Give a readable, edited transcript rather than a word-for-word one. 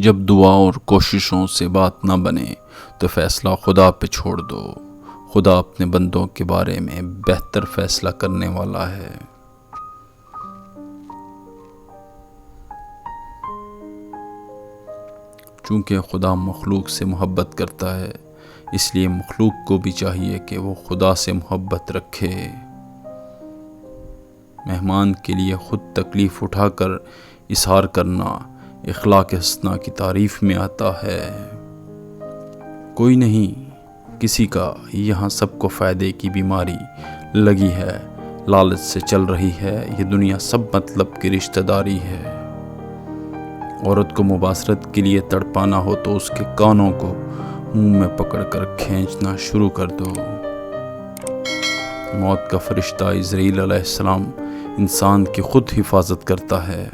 جب دعا اور کوششوں سے بات نہ بنے تو فیصلہ خدا پہ چھوڑ دو۔ خدا اپنے بندوں کے بارے میں بہتر فیصلہ کرنے والا ہے۔ چونکہ خدا مخلوق سے محبت کرتا ہے، اس لیے مخلوق کو بھی چاہیے کہ وہ خدا سے محبت رکھے۔ مہمان کے لیے خود تکلیف اٹھا کر اظہار کرنا اخلاق حسنہ کی تعریف میں آتا ہے۔ کوئی نہیں، کسی کا یہاں سب کو فائدے کی بیماری لگی ہے، لالچ سے چل رہی ہے، یہ دنیا سب مطلب کی رشتہ داری ہے۔ عورت کو مباشرت کے لیے تڑپانا ہو تو اس کے کانوں کو منہ میں پکڑ کر کھینچنا شروع کر دو۔ موت کا فرشتہ عزرائیل علیہ السلام انسان کی خود حفاظت کرتا ہے۔